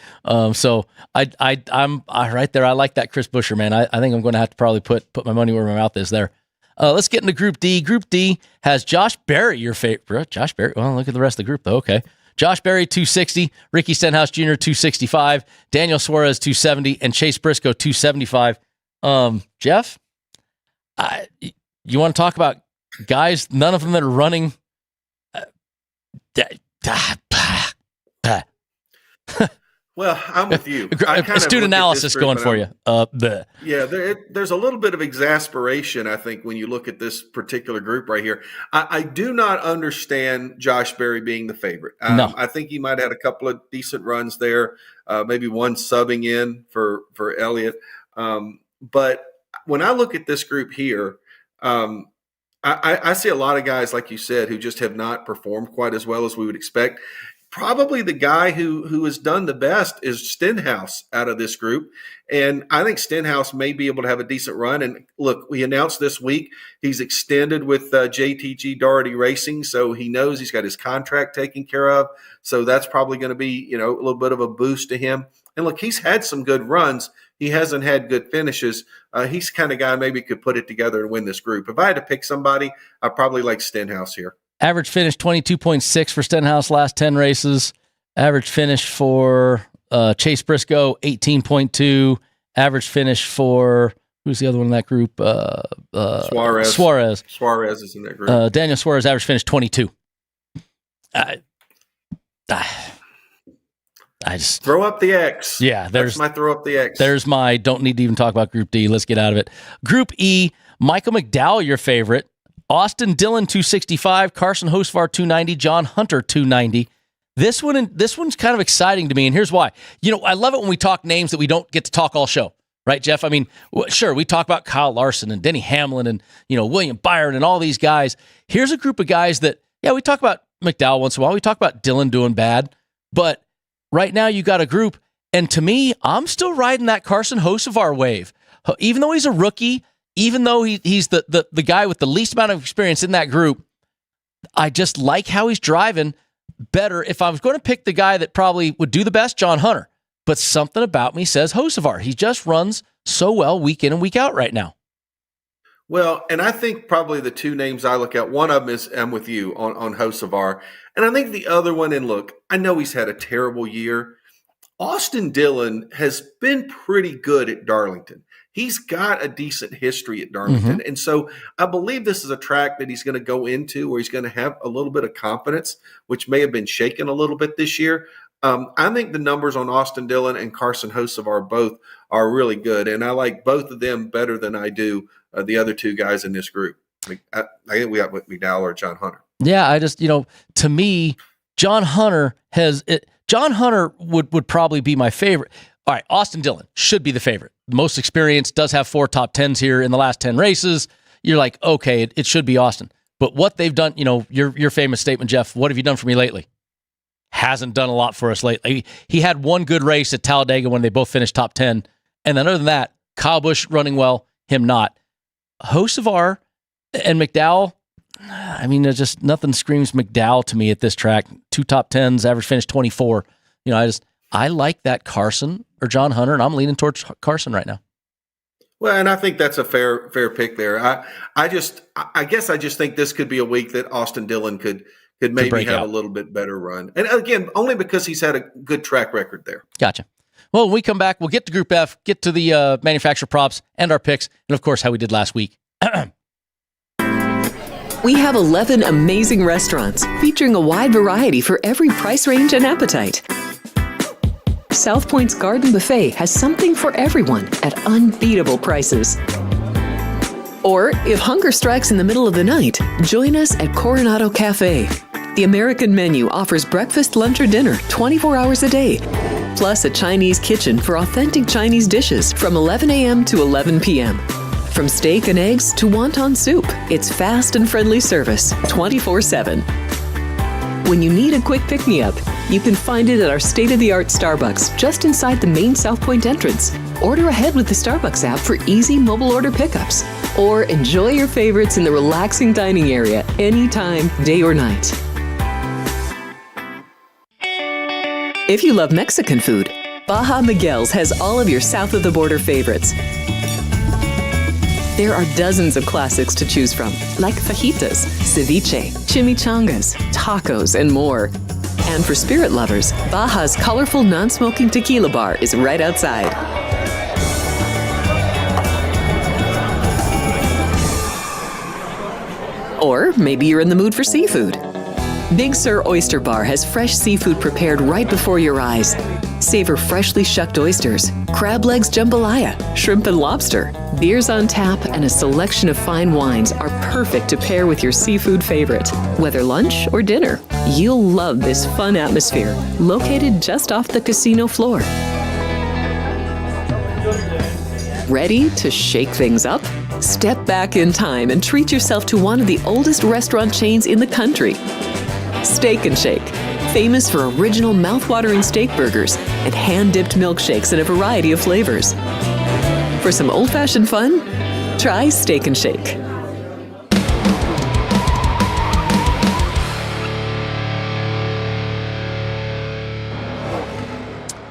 So I'm right there. I like that Chris Buescher, man. I think I'm going to have to probably put my money where my mouth is there. Let's get into Group D. Group D has Josh Berry, your favorite. Josh Berry. Well, look at the rest of the group, though. Okay. Josh Berry, 260. Ricky Stenhouse Jr., 265. Daniel Suarez, 270. And Chase Briscoe, 275. Jeff, you want to talk about guys, none of them that are running – Well, I'm with you. Astute analysis going for you. Yeah, there's a little bit of exasperation, I think, when you look at this particular group right here. I do not understand Josh Berry being the favorite. No. I think he might have had a couple of decent runs there, maybe one subbing in for Elliott. But when I look at this group here, I see a lot of guys, like you said, who just have not performed quite as well as we would expect. Probably the guy who has done the best is Stenhouse out of this group. And I think Stenhouse may be able to have a decent run. And look, we announced this week he's extended with JTG Daugherty Racing. So he knows he's got his contract taken care of. So that's probably going to be, a little bit of a boost to him. And look, he's had some good runs. He hasn't had good finishes. He's the kind of guy maybe could put it together and win this group. If I had to pick somebody, I probably like Stenhouse here. Average finish 22.6 for Stenhouse last 10 races. Average finish for Chase Briscoe 18.2. Average finish for who's the other one in that group? Suarez. Suarez is in that group. Daniel Suarez average finish 22. I just throw up the X. Yeah, that's my throw up the X. There's my don't need to even talk about Group D. Let's get out of it. Group E, Michael McDowell, your favorite. Austin Dillon, 265. Carson Hocevar, 290. John Hunter, 290. This one's kind of exciting to me, and here's why. I love it when we talk names that we don't get to talk all show, right, Jeff? I mean, sure, we talk about Kyle Larson and Denny Hamlin and, William Byron and all these guys. Here's a group of guys that, we talk about McDowell once in a while. We talk about Dillon doing bad, but right now you got a group, and to me, I'm still riding that Carson Hocevar wave. Even though he's a rookie, even though he's the guy with the least amount of experience in that group, I just like how he's driving better. If I was going to pick the guy that probably would do the best, John Hunter. but something about me says Hocevar. He just runs so well week in and week out right now. Well, and I think probably the two names I look at, one of them is I'm with you on Hocevar. And I think the other one, and look, I know he's had a terrible year. Austin Dillon has been pretty good at Darlington. He's got a decent history at Darlington. And so I believe this is a track that he's going to go into where he's going to have a little bit of confidence, which may have been shaken a little bit this year. I think the numbers on Austin Dillon and Carson Hocevar both are really good. And I like both of them better than I do the other two guys in this group. I think we got McDowell or John Hunter. Yeah, I just, to me, John Hunter would probably be my favorite. All right, Austin Dillon should be the favorite. Most experienced, does have 4 top 10s here in the last 10 races. You're like, okay, it should be Austin. But what they've done, your famous statement, Jeff, what have you done for me lately? Hasn't done a lot for us lately. He had one good race at Talladega when they both finished top 10. And then other than that, Kyle Busch running well, him not. Hocevar and McDowell, I mean, there's just nothing screams McDowell to me at this track. 2 top 10s, average finish 24. I like that Carson or John Hunter, and I'm leaning towards Carson right now. Well, and I think that's a fair pick there. I guess I just think this could be a week that Austin Dillon could maybe have a little bit better run. And again, only because he's had a good track record there. Gotcha. Well, when we come back, we'll get to Group F, get to the manufacturer props and our picks, and of course, how we did last week. We have 11 amazing restaurants featuring a wide variety for every price range and appetite. South Point's Garden Buffet has something for everyone at unbeatable prices. Or, if hunger strikes in the middle of the night, join us at Coronado Cafe. The American menu offers breakfast, lunch, or dinner 24 hours a day, plus a Chinese kitchen for authentic Chinese dishes from 11 a.m. to 11 p.m. From steak and eggs to wonton soup, it's fast and friendly service 24/7. When you need a quick pick-me-up, you can find it at our state-of-the-art Starbucks just inside the main South Point entrance. Order ahead with the Starbucks app for easy mobile order pickups. Or enjoy your favorites in the relaxing dining area anytime, day or night. If you love Mexican food, Baja Miguel's has all of your south-of-the-border favorites. There are dozens of classics to choose from, like fajitas, ceviche, chimichangas, tacos, and more. And for spirit lovers, Baja's colorful non-smoking tequila bar is right outside. Or maybe you're in the mood for seafood. Big Sur Oyster Bar has fresh seafood prepared right before your eyes. Savor freshly shucked oysters, crab legs jambalaya, shrimp and lobster. Beers on tap and a selection of fine wines are perfect to pair with your seafood favorite. Whether lunch or dinner, you'll love this fun atmosphere, located just off the casino floor. Ready to shake things up? Step back in time and treat yourself to one of the oldest restaurant chains in the country. Steak and Shake, famous for original mouth-watering steak burgers and hand-dipped milkshakes in a variety of flavors. For some old-fashioned fun, try Steak and Shake.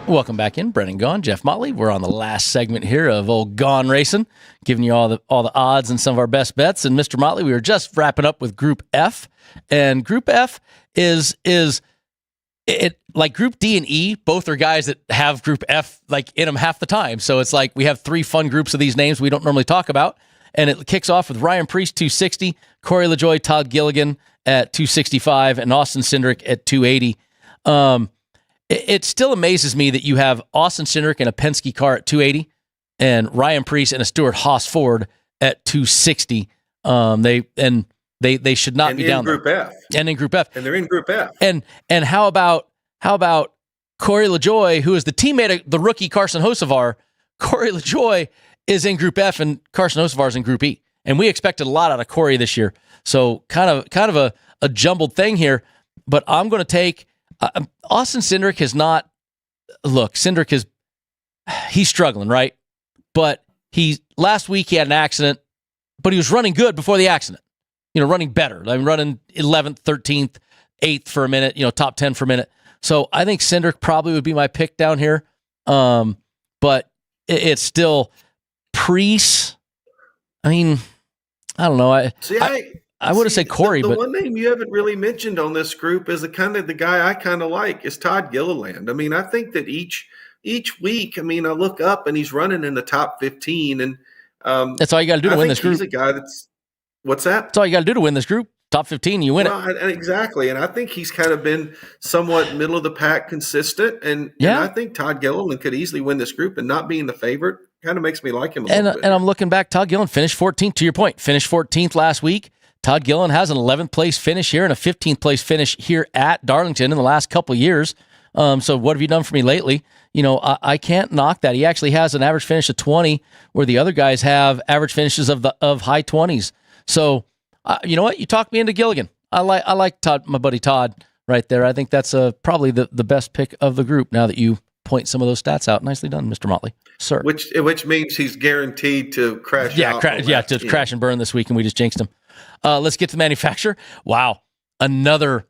Welcome back in, Brennan Gaughan, Jeff Motley. We're on the last segment here of old Gaughan Racing, giving you all the odds and some of our best bets. And Mr. Motley, we were just wrapping up with Group F, and Group F is it like Group D and E. Both are guys that have Group F like in them half the time. So it's like we have 3 fun groups of these names we don't normally talk about, and it kicks off with Ryan Preece 260, Corey LaJoie, Todd Gilligan at 265, and Austin Cindric at 280. It still amazes me that you have Austin Cindric in a Penske car at 280 and Ryan Preece and a Stewart Haas Ford at 260. They should not be down Group there. F. And in Group F. And they're in Group F. And how about Corey LaJoie, who is the teammate of the rookie Carson Hocevar? Corey LaJoie is in Group F and Carson Hocevar is in Group E. And we expected a lot out of Corey this year. So kind of a jumbled thing here. But I'm going to take Austin Cindric has not. Look, Cindric he's struggling, right? But last week he had an accident, but he was running good before the accident. Running better. I mean, running 11th, 13th, 8th for a minute, top 10 for a minute. So I think Cindric probably would be my pick down here. But it's still Preece. I mean, I don't know. I would have said Corey, the but one name you haven't really mentioned on this group is the guy I kind of like is Todd Gilliland. I mean, I think that each week, I mean, I look up and he's running in the top 15, and that's all you got to do to win this group. He's a guy what's that? That's all you got to do to win this group. Top 15, you win it. Exactly, and I think he's kind of been somewhat middle of the pack, consistent, and I think Todd Gilliland could easily win this group, and not being the favorite kind of makes me like him a little bit. And I'm looking back, Todd Gilliland finished 14th. To your point, finished 14th last week. Todd Gilliland has an 11th place finish here and a 15th place finish here at Darlington in the last couple of years. So what have you done for me lately? I can't knock that. He actually has an average finish of 20, where the other guys have average finishes of high 20s. So you know what? You talked me into Gilligan. I like Todd, my buddy Todd, right there. I think that's probably the best pick of the group. Now that you point some of those stats out, nicely done, Mr. Motley, sir. Which means he's guaranteed to crash. Crash and burn this week, and we just jinxed him. Let's get to the manufacturer. Wow. Another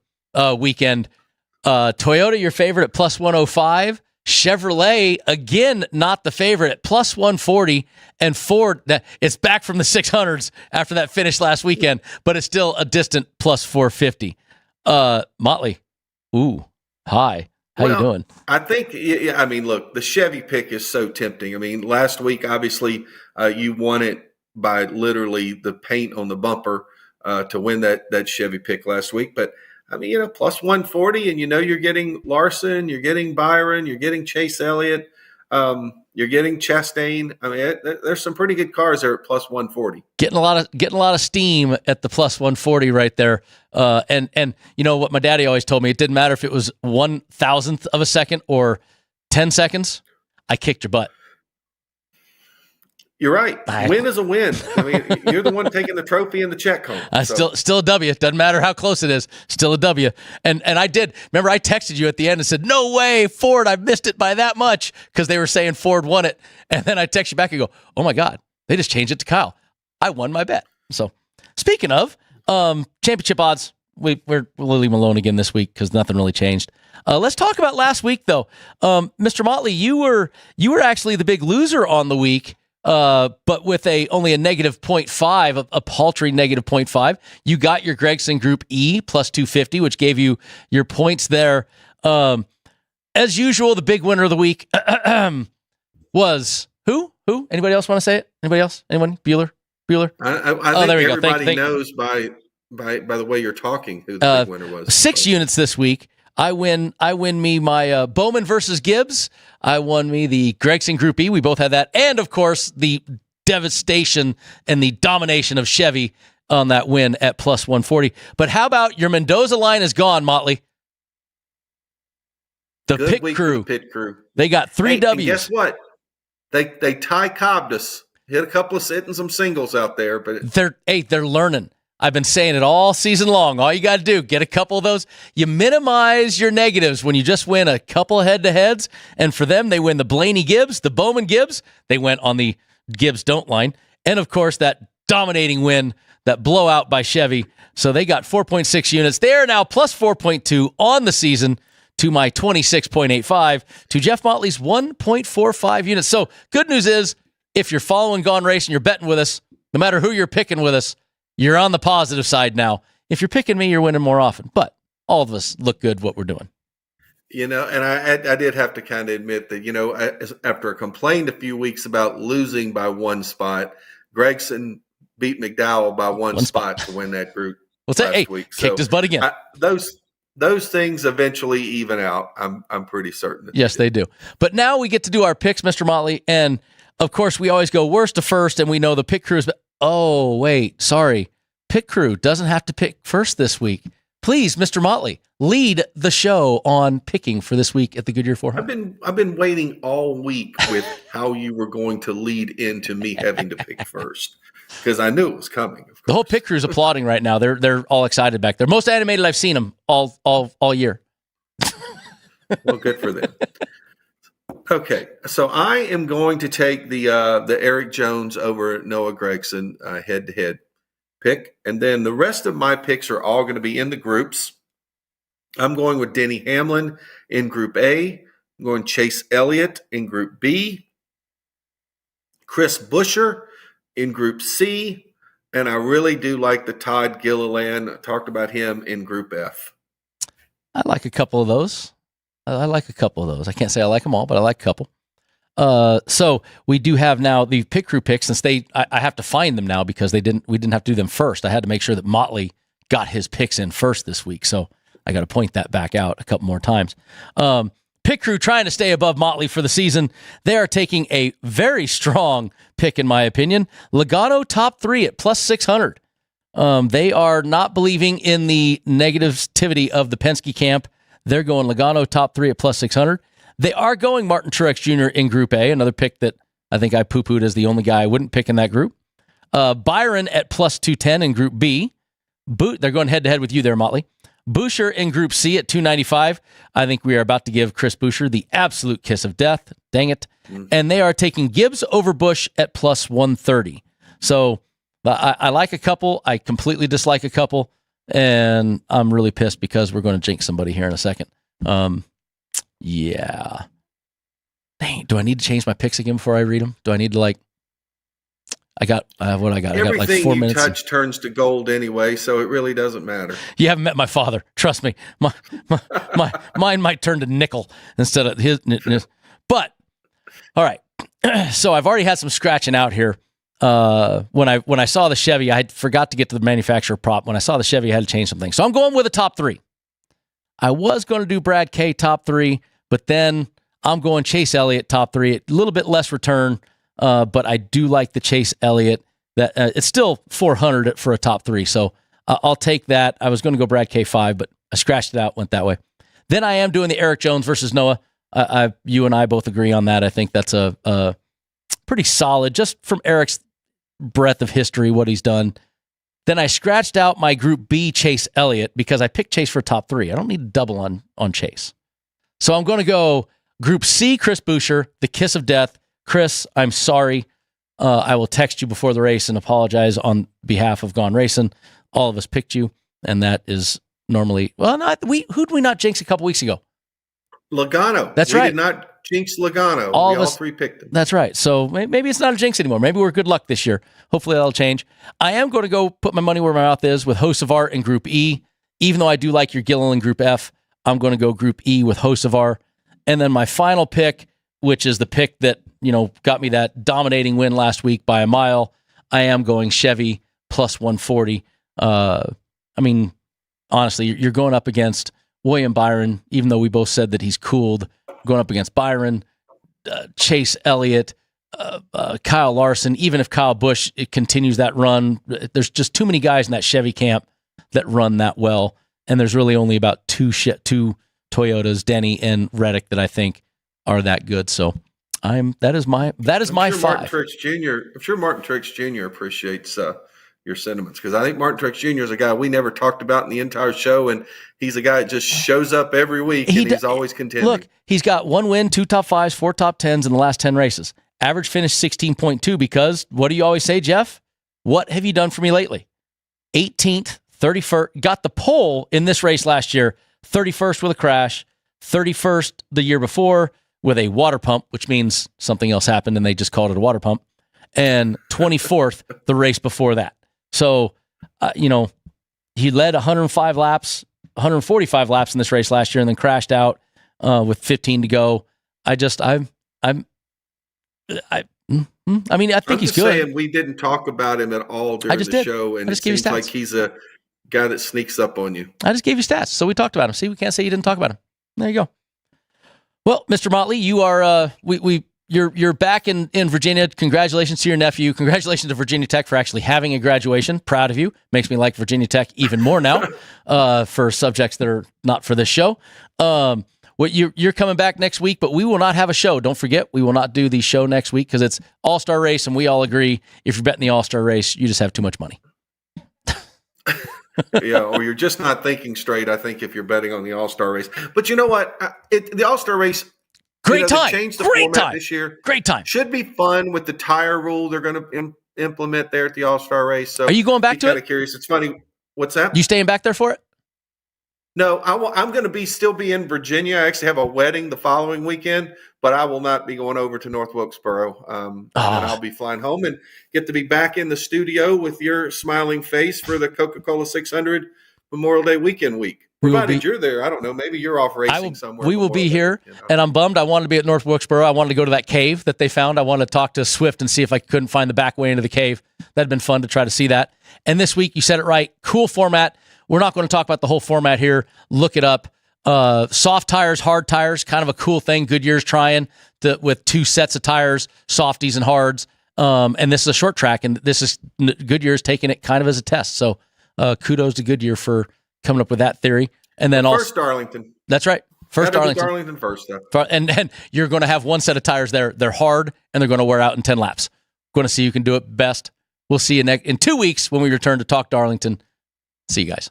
weekend. Toyota, your favorite, at plus 105. Chevrolet, again, not the favorite, at plus 140. And Ford, it's back from the 600s after that finish last weekend, but it's still a distant plus 450. Motley, ooh, hi. How you doing? I think, I mean, look, the Chevy pick is so tempting. I mean, last week, obviously, you won it by literally the paint on the bumper to win that Chevy pick last week. But, I mean, plus 140, and you're getting Larson, you're getting Byron, you're getting Chase Elliott, you're getting Chastain. I mean, there's some pretty good cars there at plus 140. Getting a lot of steam at the plus 140 right there. And you know what my daddy always told me, it didn't matter if it was 1,000th of a second or 10 seconds. I kicked your butt. You're right. Win is a win. I mean, you're the one taking the trophy and the check home. Still a W. It doesn't matter how close it is. Still a W. And I did. Remember, I texted you at the end and said, no way, Ford, I missed it by that much, because they were saying Ford won it. And then I text you back and go, oh, my God, they just changed it to Kyle. I won my bet. So speaking of championship odds, we'll leave them alone again this week because nothing really changed. Let's talk about last week, though. Mr. Motley, you were actually the big loser on the week. But with only a negative 0.5, a paltry negative 0.5, you got your Gregson Group E plus 250, which gave you your points there. As usual, the big winner of the week was who? Anybody else want to say it? Anybody else? Anyone? Bueller? I think everybody knows by the way you're talking who the big winner was. 6 units this week. I win me my Bowman versus Gibbs. I won me the Gregson Group E. We both had that. And, of course, the devastation and the domination of Chevy on that win at plus 140. But how about your Mendoza line is gone, Motley? The pit crew. They got 3 Ws. And guess what? They Ty Cobbed us. Hit a couple of hitting some singles out there. But they're learning. I've been saying it all season long. All you got to do, get a couple of those. You minimize your negatives when you just win a couple of head-to-heads. And for them, they win the Blaney Gibbs, the Bowman Gibbs. They went on the Gibbs don't line. And, of course, that dominating win, that blowout by Chevy. So they got 4.6 units. They are now plus 4.2 on the season to my 26.85 to Jeff Motley's 1.45 units. So good news is, if you're following Gaughan Race and you're betting with us, no matter who you're picking with us, you're on the positive side now. If you're picking me, you're winning more often. But all of us look good what we're doing. And I did have to kind of admit that, after I complained a few weeks about losing by one spot, Gregson beat McDowell by one spot to win that group last week. Kicked his butt again. Those things eventually even out. I'm pretty certain. Yes, they do. But now we get to do our picks, Mr. Motley. And, of course, we always go worst to first, and we know the pit crew is... Oh, wait, sorry. Pit crew doesn't have to pick first this week. Please, Mr. Motley, lead the show on picking for this week at the Goodyear 400. I've been waiting all week with how you were going to lead into me having to pick first, because I knew it was coming. The whole pit crew is applauding right now. They're all excited back there. Most animated I've seen them all year. Well, good for them. Okay, so I am going to take the Eric Jones over Noah Gregson head-to-head pick, and then the rest of my picks are all going to be in the groups. I'm going with Denny Hamlin in Group A, I'm going Chase Elliott in Group B, Chris Buescher in Group C, and I really do like the Todd Gilliland. I talked about him in Group F. I like a couple of those. I can't say I like them all, but I like a couple. So we do have now the pit crew picks, since I have to find them now because we didn't have to do them first. I had to make sure that Motley got his picks in first this week. So I got to point that back out a couple more times. Pit crew trying to stay above Motley for the season. They are taking a very strong pick, in my opinion. Logano top 3 at plus 600. They are not believing in the negativity of the Penske camp. They're going Logano top 3 at plus 600. They are going Martin Truex Jr. in Group A, another pick that I think I poo-pooed as the only guy I wouldn't pick in that group. Byron at plus 210 in Group B. They're going head-to-head with you there, Motley. Buescher in Group C at 295. I think we are about to give Chris Buescher the absolute kiss of death. Dang it. And they are taking Gibbs over Busch at plus 130. So I like a couple. I completely dislike a couple. And I'm really pissed because we're going to jinx somebody here in a second. Yeah. Dang, do I need to change my picks again before I read them? Do I need to I got what I got. Everything I got 4 you minutes. touch turns to gold anyway, so it really doesn't matter. You haven't met my father. Trust me. Mine might turn to nickel instead of his. But all right. So I've already had some scratching out here. When I saw the Chevy, I forgot to get to the manufacturer prop. When I saw the Chevy, I had to change some things. So I'm going with a top 3. I was going to do Brad K top 3, but then I'm going Chase Elliott top 3. A little bit less return. But I do like the Chase Elliott. That it's still 400 for a top 3, so I'll take that. I was going to go Brad K5, but I scratched it out, went that way. Then I am doing the Eric Jones versus Noah. You and I both agree on that. I think that's a pretty solid, just from Eric's breadth of history, what he's done. Then I scratched out my Group B Chase Elliott because I picked Chase for top 3. I don't need to double on Chase. So I'm going to go Group C Chris Buescher, the kiss of death. Chris, I'm sorry. I will text you before the race and apologize on behalf of Gaughan Racin. All of us picked you, and that is normally who did we not jinx a couple weeks ago? Logano. That's we right. Did not jinx Logano. All 3 picked him. That's right. So maybe it's not a jinx anymore. Maybe we're good luck this year. Hopefully that'll change. I am going to go put my money where my mouth is with Hocevar in Group E. Even though I do like your Gilliland in Group F, I'm going to go Group E with Hocevar. And then my final pick, which is the pick that got me that dominating win last week by a mile, I am going Chevy plus 140. Honestly, you're going up against William Byron, even though we both said that he's cooled. Going up against Byron, Chase Elliott, Kyle Larson. Even if Kyle Busch continues that run, there's just too many guys in that Chevy camp that run that well, and there's really only about two Toyotas, Denny and Reddick, that I think are that good. So that is my 5. I'm sure Martin Truex Jr. appreciates your sentiments, because I think Martin Truex Jr. is a guy we never talked about in the entire show, and he's a guy that just shows up every week, and he's always contending. Look, he's got 1 win, 2 top 5s, 4 top 10s in the last 10 races. Average finish 16.2 because, what do you always say, Jeff? What have you done for me lately? 18th, 31st, got the pole in this race last year, 31st with a crash, 31st the year before with a water pump, which means something else happened and they just called it a water pump, and 24th the race before that. So, he led 145 laps in this race last year and then crashed out with 15 to go. I think he's good. Saying we didn't talk about him at all during the show, and it seems like he's a guy that sneaks up on you. I just gave you stats, so we talked about him. See, we can't say you didn't talk about him. There you go. Well, Mr. Motley, you are you're back in Virginia. Congratulations to your nephew. Congratulations to Virginia Tech for actually having a graduation. Proud of you. Makes me like Virginia Tech even more now for subjects that are not for this show. You're coming back next week, but we will not have a show. Don't forget, we will not do the show next week because it's All-Star Race, and we all agree if you're betting the All-Star Race, you just have too much money. Yeah, or you're just not thinking straight, I think, if you're betting on the All-Star Race. But you know what? The All-Star Race, great time. They changed the Great format time. This year. Great time. Should be fun with the tire rule they're going to implement there at the All-Star Race. So are you going back to it? Kind of curious. It's funny. What's that? You staying back there for it? No, I'm going to still be in Virginia. I actually have a wedding the following weekend, but I will not be going over to North Wilkesboro. And I'll be flying home and get to be back in the studio with your smiling face for the Coca-Cola 600 Memorial Day weekend week. Provided you're there, I don't know. Maybe you're off racing somewhere. We will be here, and I'm bummed. I wanted to be at North Wilkesboro. I wanted to go to that cave that they found. I wanted to talk to Swift and see if I couldn't find the back way into the cave. That'd been fun to try to see that. And this week, you said it right. Cool format. We're not going to talk about the whole format here. Look it up. Soft tires, hard tires, kind of a cool thing. Goodyear's trying with 2 sets of tires, softies and hards. And this is a short track, and Goodyear's taking it kind of as a test. So kudos to Goodyear for coming up with that theory. And then first Darlington. That's right. First Darlington. Darlington first, though. And you're going to have 1 set of tires there. They're hard, and they're going to wear out in 10 laps. Going to see who can do it best. We'll see you in 2 weeks when we return to Talk Darlington. See you guys.